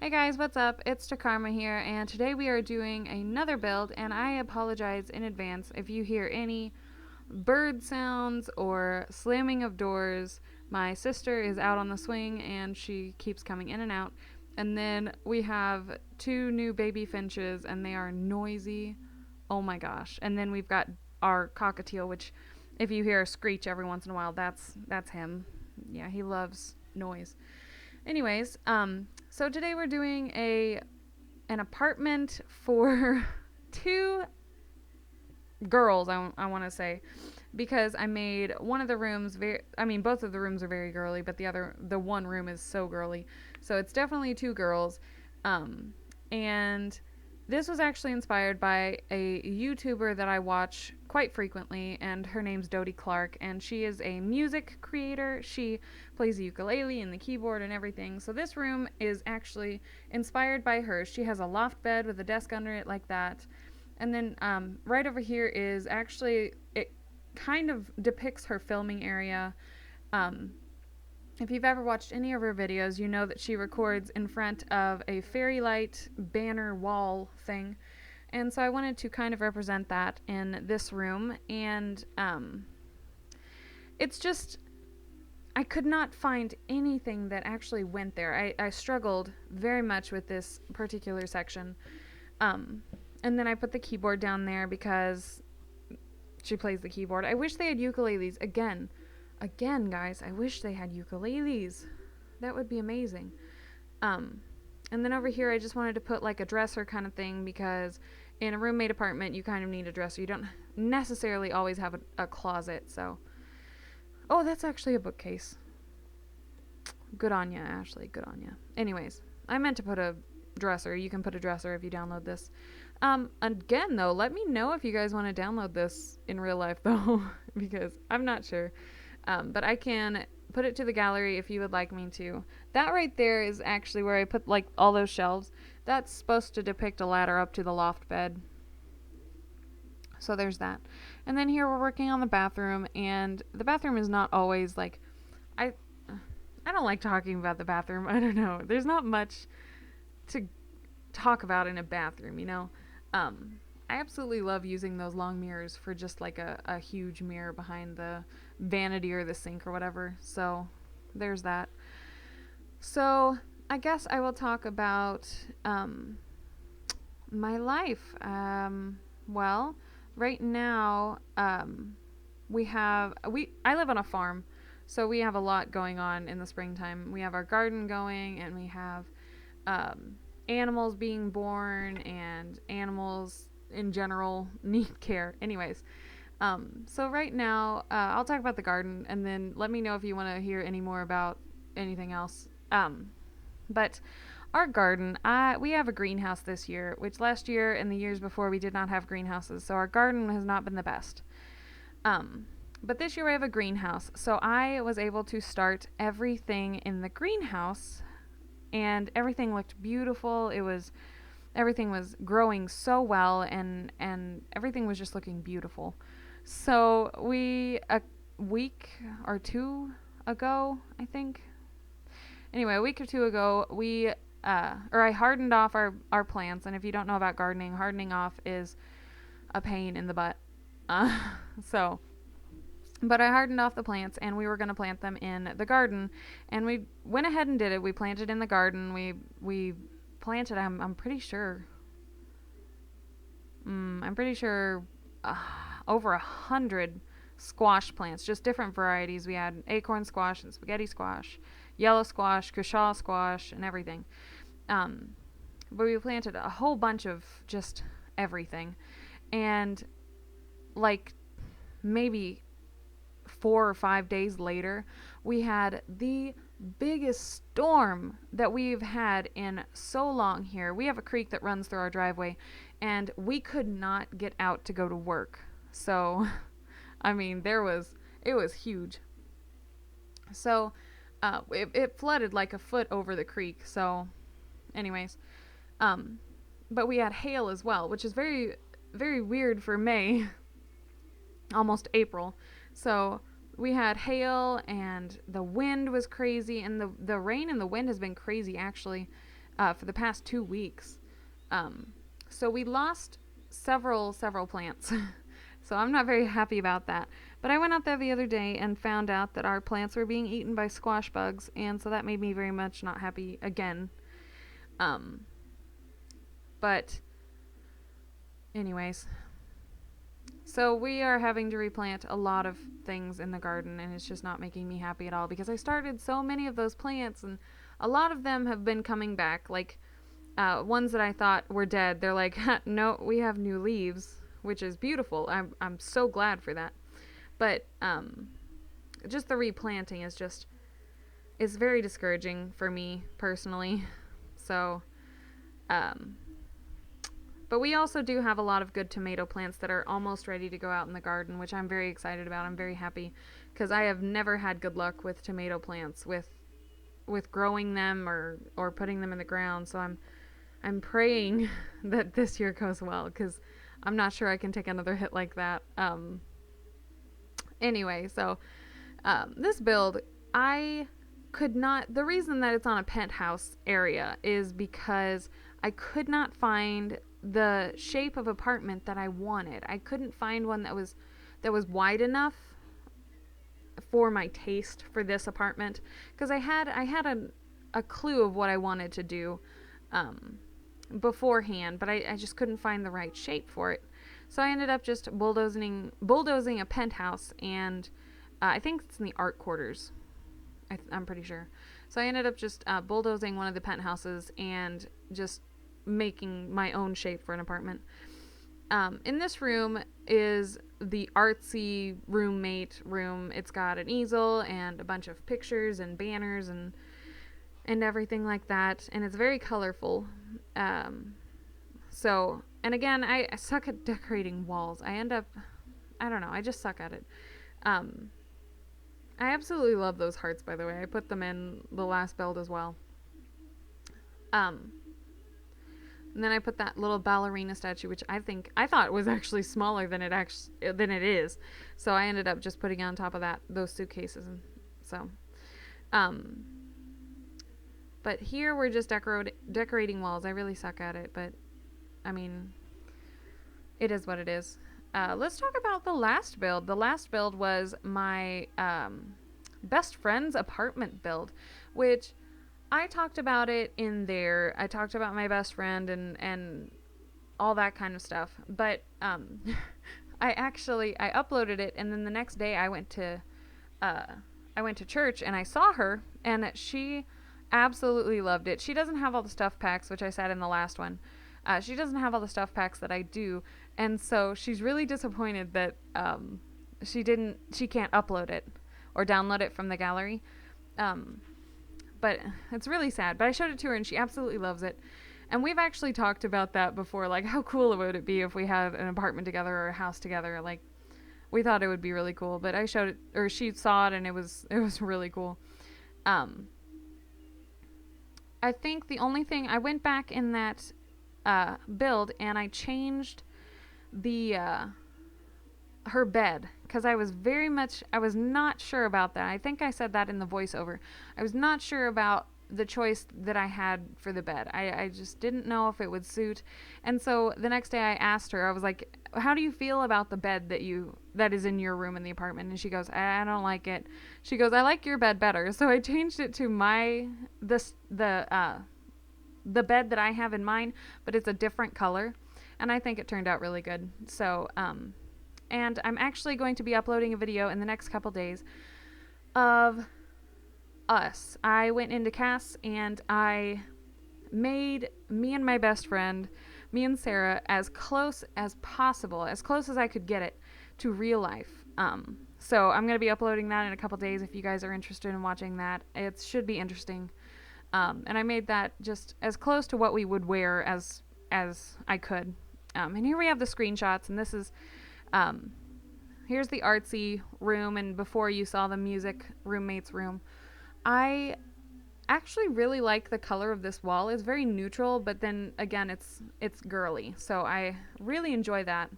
Hey guys, what's up? It's Takarma here, and today we are doing another build, and I apologize in advance if you hear any bird sounds or slamming of doors. My sister is out on the swing, and she keeps coming in and out. And then we have two new baby finches, and they are noisy. Oh my gosh. And then we've got our cockatiel, which if you hear a screech every once in a while, that's him. Yeah, he loves noise. Anyways, so today we're doing an apartment for two girls. I want to say, because I made one of the rooms both of the rooms are very girly, but the one room is so girly. So it's definitely two girls, and this was actually inspired by a YouTuber that I watch quite frequently, and her name's Dodie, and she is a music creator. She plays the ukulele and the keyboard and everything. So this room is actually inspired by her. She has a loft bed with a desk under it like that. And then right over here is actually, it kind of depicts her filming area. If you've ever watched any of her videos, you know that she records in front of a fairy light banner wall thing. And so I wanted to kind of represent that in this room. And it's just, I could not find anything that actually went there. I struggled very much with this particular section. And then I put the keyboard down there because she plays the keyboard. I wish they had ukuleles again. Again, guys, I wish they had ukuleles. That would be amazing. And then over here, I just wanted to put like a dresser kind of thing, because in a roommate apartment, you kind of need a dresser. You don't necessarily always have a closet, so. Oh, that's actually a bookcase. Good on ya, Ashley. Good on ya. Anyways, I meant to put a dresser. You can put a dresser if you download this. Again, though, let me know if you guys want to download this in real life, though, because I'm not sure. But I can put it to the gallery if you would like me to. That right there is actually where I put like all those shelves. That's supposed to depict a ladder up to the loft bed. So there's that. And then here we're working on the bathroom, and the bathroom is not always like, I don't like talking about the bathroom. I don't know. There's not much to talk about in a bathroom, you know? I absolutely love using those long mirrors for just like a huge mirror behind the vanity or the sink or whatever. So there's that. So I guess I will talk about my life. Well, right now I live on a farm, so we have a lot going on in the springtime. We have our garden going, and we have animals being born, and animals in general need care. Anyways, so right now I'll talk about the garden, and then let me know if you want to hear any more about anything else. But our garden, we have a greenhouse this year, which last year and the years before we did not have greenhouses, so our garden has not been the best. But this year we have a greenhouse, so I was able to start everything in the greenhouse, and everything looked beautiful. Everything was growing so well, and everything was just looking beautiful. So a week or two ago, I think. Anyway, a week or two ago, I hardened off our plants. And if you don't know about gardening, hardening off is a pain in the butt. But I hardened off the plants, and we were going to plant them in the garden. And we went ahead and did it. We planted in the garden. We planted, I'm pretty sure, over 100 squash plants, just different varieties. We had acorn squash and spaghetti squash, yellow squash, cushaw squash, and everything. But we planted a whole bunch of just everything. And like maybe 4 or 5 days later, we had the biggest storm that we've had in so long here. We have a creek that runs through our driveway, and we could not get out to go to work. So, I mean, it was huge. So, it flooded like a foot over the creek. So, anyways, but we had hail as well, which is very, very weird for May, almost April. So we had hail, and the wind was crazy, and the rain and the wind has been crazy actually. for the past 2 weeks. So we lost several plants. So I'm not very happy about that. But I went out there the other day and found out that our plants were being eaten by squash bugs, and so that made me very much not happy again. But anyways, so we are having to replant a lot of things in the garden, and it's just not making me happy at all because I started so many of those plants, and a lot of them have been coming back. Like ones that I thought were dead, they're like, no, we have new leaves, which is beautiful. I'm so glad for that. But just the replanting is very discouraging for me personally. So but we also do have a lot of good tomato plants that are almost ready to go out in the garden, which I'm very excited about. I'm very happy because I have never had good luck with tomato plants, with growing them or putting them in the ground. So I'm praying that this year goes well because I'm not sure I can take another hit like that. Anyway, so this build, I could not. The reason that it's on a penthouse area is because I could not find the shape of apartment that I wanted. I couldn't find one that was wide enough for my taste for this apartment because I had a clue of what I wanted to do beforehand, but I just couldn't find the right shape for it. So I ended up just bulldozing a penthouse, and I think it's in the art quarters. I'm pretty sure. So I ended up just bulldozing one of the penthouses and just making my own shape for an apartment. In this room is the artsy roommate room. It's got an easel and a bunch of pictures and banners and everything like that, and it's very colorful. So, and again, I suck at decorating walls. I don't know, I just suck at it. I absolutely love those hearts, by the way. I put them in the last build as well. And then I put that little ballerina statue, which I thought was actually smaller than it is. So I ended up just putting it on top of those suitcases. And so, but here we're just decorating walls. I really suck at it, but I mean, it is what it is. Let's talk about the last build. The last build was my best friend's apartment build, which I talked about it in there. I talked about my best friend and all that kind of stuff. But I uploaded it, and then the next day I went to church and I saw her, and she absolutely loved it. She doesn't have all the stuff packs, which I said in the last one. She doesn't have all the stuff packs that I do, and so she's really disappointed that she can't upload it or download it from the gallery. But it's really sad. But I showed it to her, and she absolutely loves it. And we've actually talked about that before, like how cool would it be if we had an apartment together or a house together. Like, we thought it would be really cool. But I showed it, or she saw it, and it was really cool. I think the only thing, I went back in that build and I changed the her bed because I was not sure about that. I think I said that in the voiceover. I was not sure about the choice that I had for the bed. I just didn't know if it would suit. And so the next day I asked her, I was like, how do you feel about the bed that is in your room in the apartment? And she goes, I don't like it. She goes, I like your bed better. So I changed it to the bed that I have in mine, but it's a different color. And I think it turned out really good. So, and I'm actually going to be uploading a video in the next couple days of us. I went into Cass and I made me and my best friend, me and Sarah, as close as possible, as close as I could get it to real life. So I'm going to be uploading that in a couple days if you guys are interested in watching that. It should be interesting. And I made that just as close to what we would wear as I could. And here we have the screenshots, and this is here's the artsy room, and before you saw the music roommate's room. I actually really like the color of this wall. It's very neutral, but then again it's girly, so I really enjoy that.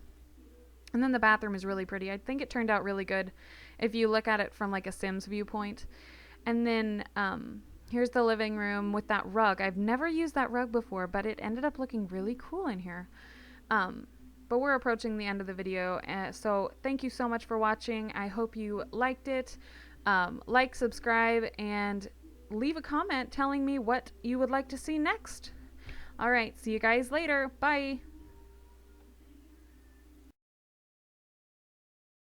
And then the bathroom is really pretty. I think it turned out really good if you look at it from like a Sims viewpoint. And then Here's the living room with that rug. I've never used that rug before, but it ended up looking really cool in here. But we're approaching the end of the video, so thank you so much for watching. I hope you liked it. Like, subscribe, and leave a comment telling me what you would like to see next. All right, see you guys later. Bye.